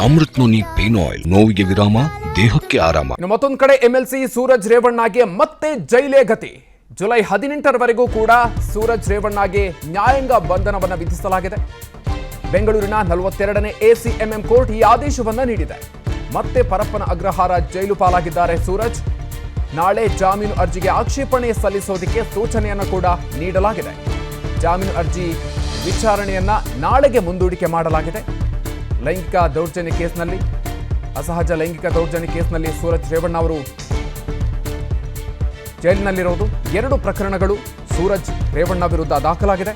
Amrit noni pain oil, ನೋವಿಗೆ ವಿರಾಮ, ದೇಹಕ್ಕೆ ಆರಾಮ. ಮತ್ತೊಂದು ಕಡೆ ಎಂಎಲ್ಸಿ ಸೂರಜ್ ರೇವಣ್ಣಗೆ ಮತ್ತೆ ಜೈಲೇ ಗತಿ. ಜುಲೈ 18ರವರೆಗೂ ಕೂಡ ಸೂರಜ್ ರೇವಣ್ಣಗೆ ನ್ಯಾಯಾಂಗ ಬಂಧನವನ್ನು ವಿಧಿಸಲಾಗಿದೆ. ಬೆಂಗಳೂರಿನ 42ನೇ ಎಸಿಎಂಎಂ ಕೋರ್ಟ್ ಈ ಆದೇಶವನ್ನು ನೀಡಿದೆ. ಮತ್ತೆ ಪರಪ್ಪನ ಅಗ್ರಹಾರ ಜೈಲು ಪಾಲಾಗಿದ್ದಾರೆ ಸೂರಜ್. ನಾಳೆ ಜಾಮೀನು ಅರ್ಜಿಗೆ ಆಕ್ಷೇಪಣೆ ಸಲ್ಲಿಸೋದಕ್ಕೆ ಸೂಚನೆಯನ್ನು ಕೂಡ ನೀಡಲಾಗಿದೆ. ಜಾಮೀನು ಅರ್ಜಿ ವಿಚಾರಣೆಯನ್ನ ನಾಳೆಗೆ ಮುಂದೂಡಿಕೆ ಮಾಡಲಾಗಿದೆ. ಲೈಂಗಿಕ ದೌರ್ಜನ್ಯ ಕೇಸ್ನಲ್ಲಿ, ಅಸಹಜ ಲೈಂಗಿಕ ದೌರ್ಜನ್ಯ ಕೇಸ್ನಲ್ಲಿ ಸೂರಜ್ ರೇವಣ್ಣ ಅವರು ಜೈಲಿನಲ್ಲಿರೋದು. 2 ಪ್ರಕರಣಗಳು ಸೂರಜ್ ರೇವಣ್ಣ ವಿರುದ್ಧ ದಾಖಲಾಗಿದೆ.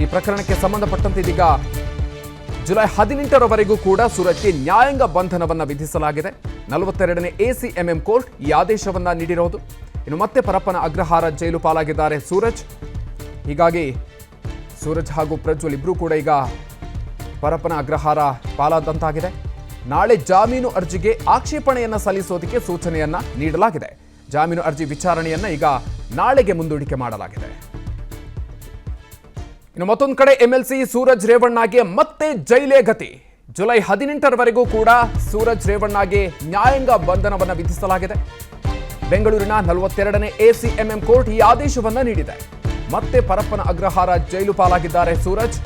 ಈ ಪ್ರಕರಣಕ್ಕೆ ಸಂಬಂಧಪಟ್ಟಂತೆ ಇದೀಗ ಜುಲೈ 18ರವರೆಗೂ ಕೂಡ ಸೂರಜ್ಗೆ ನ್ಯಾಯಾಂಗ ಬಂಧನವನ್ನು ವಿಧಿಸಲಾಗಿದೆ. 42ನೇ ಎಸಿಎಂಎಂ ಕೋರ್ಟ್ ಈ ಆದೇಶವನ್ನ ನೀಡಿರೋದು. ಇನ್ನು ಮತ್ತೆ ಪರಪ್ಪನ ಅಗ್ರಹಾರ ಜೈಲು ಪಾಲಾಗಿದ್ದಾರೆ ಸೂರಜ್. ಹೀಗಾಗಿ ಸೂರಜ್ ಹಾಗೂ ಪ್ರಜ್ವಲ್ ಇಬ್ಬರೂ ಕೂಡ ಈಗ ಪರಪ್ಪನ ಅಗ್ರಹಾರ ಪಾಲಾದಂತಾಗಿದೆ. ನಾಳೆ ಜಾಮೀನು ಅರ್ಜಿಗೆ ಆಕ್ಷೇಪಣೆಯನ್ನು ಸಲ್ಲಿಸೋದಕ್ಕೆ ಸೂಚನೆಯನ್ನ ನೀಡಲಾಗಿದೆ. ಜಾಮೀನು ಅರ್ಜಿ ವಿಚಾರಣೆಯನ್ನ ಈಗ ನಾಳೆಗೆ ಮುಂದೂಡಿಕೆ ಮಾಡಲಾಗಿದೆ. ಇನ್ನು ಮತ್ತೊಂದು ಕಡೆ ಎಂಎಲ್ಸಿ ಸೂರಜ್ ರೇವಣ್ಣಗೆ ಮತ್ತೆ ಜೈಲೇ ಗತಿ. ಜುಲೈ 18ರವರೆಗೂ ಕೂಡ ಸೂರಜ್ ರೇವಣ್ಣಗೆ ನ್ಯಾಯಾಂಗ ಬಂಧನವನ್ನು ವಿಧಿಸಲಾಗಿದೆ. ಬೆಂಗಳೂರಿನ 42ನೇ ಎಸಿಎಂಎಂ ಕೋರ್ಟ್ ಈ ಆದೇಶವನ್ನ ನೀಡಿದೆ. ಮತ್ತೆ ಪರಪ್ಪನ ಅಗ್ರಹಾರ ಜೈಲು ಪಾಲಾಗಿದ್ದಾರೆ ಸೂರಜ್.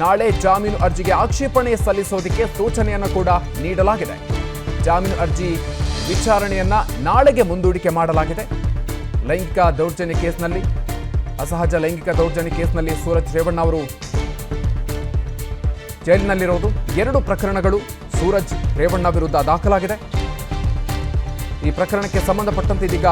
ನಾಳೆ ಜಾಮೀನು ಅರ್ಜಿಗೆ ಆಕ್ಷೇಪಣೆ ಸಲ್ಲಿಸೋದಕ್ಕೆ ಸೂಚನೆಯನ್ನು ಕೂಡ ನೀಡಲಾಗಿದೆ. ಜಾಮೀನು ಅರ್ಜಿ ವಿಚಾರಣೆಯನ್ನ ನಾಳೆಗೆ ಮುಂದೂಡಿಕೆ ಮಾಡಲಾಗಿದೆ. ಲೈಂಗಿಕ ದೌರ್ಜನ್ಯ ಕೇಸ್ನಲ್ಲಿ, ಅಸಹಜ ಲೈಂಗಿಕ ದೌರ್ಜನ್ಯ ಕೇಸ್ನಲ್ಲಿ ಸೂರಜ್ ರೇವಣ್ಣ ಅವರು ಜೈಲಿನಲ್ಲಿರೋದು. 2 ಪ್ರಕರಣಗಳು ಸೂರಜ್ ರೇವಣ್ಣ ವಿರುದ್ಧ ದಾಖಲಾಗಿದೆ. ಈ ಪ್ರಕರಣಕ್ಕೆ ಸಂಬಂಧಪಟ್ಟಂತೆ ಇದೀಗ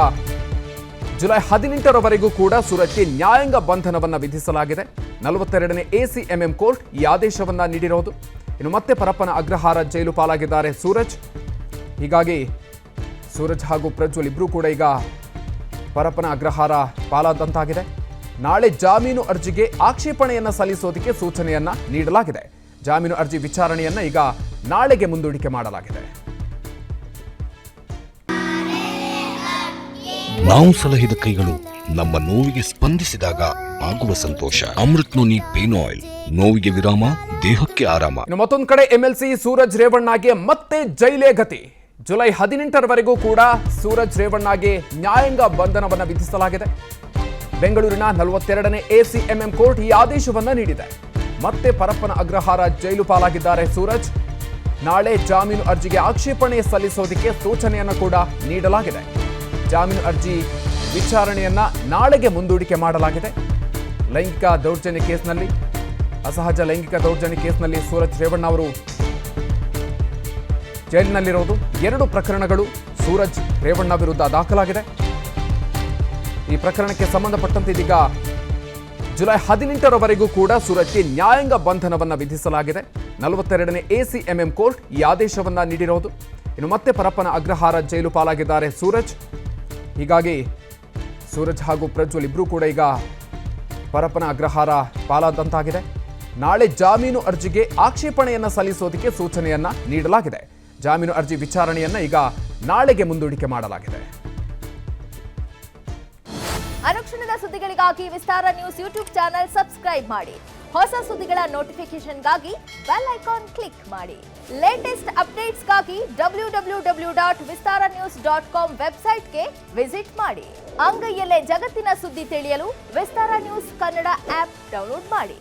ಜುಲೈ 18ರವರೆಗೂ ಕೂಡ ಸೂರಜ್ಗೆ ನ್ಯಾಯಾಂಗ ಬಂಧನವನ್ನು ವಿಧಿಸಲಾಗಿದೆ. 42ನೇ ಎಸಿಎಂಎಂ ಕೋರ್ಟ್ ಈ ಆದೇಶವನ್ನ ನೀಡಿರೋದು. ಇನ್ನು ಮತ್ತೆ ಪರಪ್ಪನ ಅಗ್ರಹಾರ ಜೈಲು ಪಾಲಾಗಿದ್ದಾರೆ ಸೂರಜ್. ಹೀಗಾಗಿ ಸೂರಜ್ ಹಾಗೂ ಪ್ರಜ್ವಲ್ ಇಬ್ಬರೂ ಕೂಡ ಈಗ ಪರಪ್ಪನ ಅಗ್ರಹಾರ ಪಾಲಾದಂತಾಗಿದೆ. ನಾಳೆ ಜಾಮೀನು ಅರ್ಜಿಗೆ ಆಕ್ಷೇಪಣೆಯನ್ನು ಸಲ್ಲಿಸೋದಕ್ಕೆ ಸೂಚನೆಯನ್ನ ನೀಡಲಾಗಿದೆ. ಜಾಮೀನು ಅರ್ಜಿ ವಿಚಾರಣೆಯನ್ನ ಈಗ ನಾಳೆಗೆ ಮುಂದೂಡಿಕೆ ಮಾಡಲಾಗಿದೆ. ನಾವು ಸಲಹಿದ ಕೈಗಳು ನಮ್ಮ ನೋವಿಗೆ ಸ್ಪಂದಿಸಿದಾಗ ಆಗುವ ಸಂತೋಷ. ಅಮೃತ್ ನೋನಿ ಪೇನ್ ಆಯಿಲ್, ನೋವಿಗೆ ವಿರಾಮ, ದೇಹಕ್ಕೆ ಆರಾಮ. ಮತ್ತೊಂದು ಕಡೆ ಎಂಎಲ್ಸಿ ಸೂರಜ್ ರೇವಣ್ಣಗೆ ಮತ್ತೆ ಜೈಲೇ ಗತಿ. ಜುಲೈ 18ರವರೆಗೂ ಕೂಡ ಸೂರಜ್ ರೇವಣ್ಣಗೆ ನ್ಯಾಯಾಂಗ ಬಂಧನವನ್ನು ವಿಧಿಸಲಾಗಿದೆ. ಬೆಂಗಳೂರಿನ 42ನೇ ಎಸಿಎಂಎಂ ಕೋರ್ಟ್ ಈ ಆದೇಶವನ್ನ ನೀಡಿದೆ. ಮತ್ತೆ ಪರಪ್ಪನ ಅಗ್ರಹಾರ ಜೈಲು ಪಾಲಾಗಿದ್ದಾರೆ ಸೂರಜ್. ನಾಳೆ ಜಾಮೀನು ಅರ್ಜಿಗೆ ಆಕ್ಷೇಪಣೆ ಸಲ್ಲಿಸೋದಕ್ಕೆ ಸೂಚನೆಯನ್ನು ಕೂಡ ನೀಡಲಾಗಿದೆ. ಜಾಮೀನು ಅರ್ಜಿ ವಿಚಾರಣೆಯನ್ನ ನಾಳೆಗೆ ಮುಂದೂಡಿಕೆ ಮಾಡಲಾಗಿದೆ. ಲೈಂಗಿಕ ದೌರ್ಜನ್ಯ ಕೇಸ್ನಲ್ಲಿ, ಅಸಹಜ ಲೈಂಗಿಕ ದೌರ್ಜನ್ಯ ಕೇಸ್ನಲ್ಲಿ ಸೂರಜ್ ರೇವಣ್ಣ ಅವರು ಜೈಲಿನಲ್ಲಿರೋದು. 2 ಪ್ರಕರಣಗಳು ಸೂರಜ್ ರೇವಣ್ಣ ವಿರುದ್ಧ ದಾಖಲಾಗಿದೆ. ಈ ಪ್ರಕರಣಕ್ಕೆ ಸಂಬಂಧಪಟ್ಟಂತೆ ಇದೀಗ ಜುಲೈ 18ರವರೆಗೂ ಕೂಡ ಸೂರಜ್ಗೆ ನ್ಯಾಯಾಂಗ ಬಂಧನವನ್ನು ವಿಧಿಸಲಾಗಿದೆ. 42ನೇ ಎಸಿಎಂಎಂ ಕೋರ್ಟ್ ಈ ಆದೇಶವನ್ನ ನೀಡಿರೋದು. ಇನ್ನು ಮತ್ತೆ ಪರಪ್ಪನ ಅಗ್ರಹಾರ ಜೈಲು ಪಾಲಾಗಿದ್ದಾರೆ ಸೂರಜ್. ಹೀಗಾಗಿ ಸೂರಜ್ ಹಾಗೂ ಪ್ರಜ್ವಲ್ ಇಬ್ಬರೂ ಕೂಡ ಈಗ ಪರಪ್ಪನ ಅಗ್ರಹಾರ ಪಾಲಾದಂತಾಗಿದೆ. ನಾಳೆ ಜಾಮೀನು ಅರ್ಜಿಗೆ ಆಕ್ಷೇಪಣೆಯನ್ನು ಸಲ್ಲಿಸೋದಕ್ಕೆ ಸೂಚನೆಯನ್ನ ನೀಡಲಾಗಿದೆ. ಜಾಮೀನು ಅರ್ಜಿ ವಿಚಾರಣೆಯನ್ನ ಈಗ ನಾಳೆಗೆ ಮುಂದೂಡಿಕೆ ಮಾಡಲಾಗಿದೆ. ಅನುಕ್ಷಣದ ಸುದ್ದಿಗಳಿಗಾಗಿ ವಿಸ್ತಾರ ನ್ಯೂಸ್ ಯೂಟ್ಯೂಬ್ ಚಾನೆಲ್ ಸಬ್ಸ್ಕ್ರೈಬ್ ಮಾಡಿ. ಹೊಸ ಸುದ್ದಿಗಳ ನೋಟಿಫಿಕೇಶನ್ಗಾಗಿ ಬೆಲ್ ಐಕಾನ್ ಕ್ಲಿಕ್ ಮಾಡಿ. ಲೇಟೆಸ್ಟ್ ಅಪ್ಡೇಟ್ಸ್ಗಾಗಿ www.vistaranews.com ವೆಬ್ಸೈಟ್ಗೆ ವಿಸಿಟ್ ಮಾಡಿ. ಅಂಗೈಯಲ್ಲೇ ಜಗತ್ತಿನ ಸುದ್ದಿ ತಿಳಿಯಲು ವಿಸ್ತಾರ ನ್ಯೂಸ್ ಕನ್ನಡ ಆಪ್ ಡೌನ್ಲೋಡ್ ಮಾಡಿ.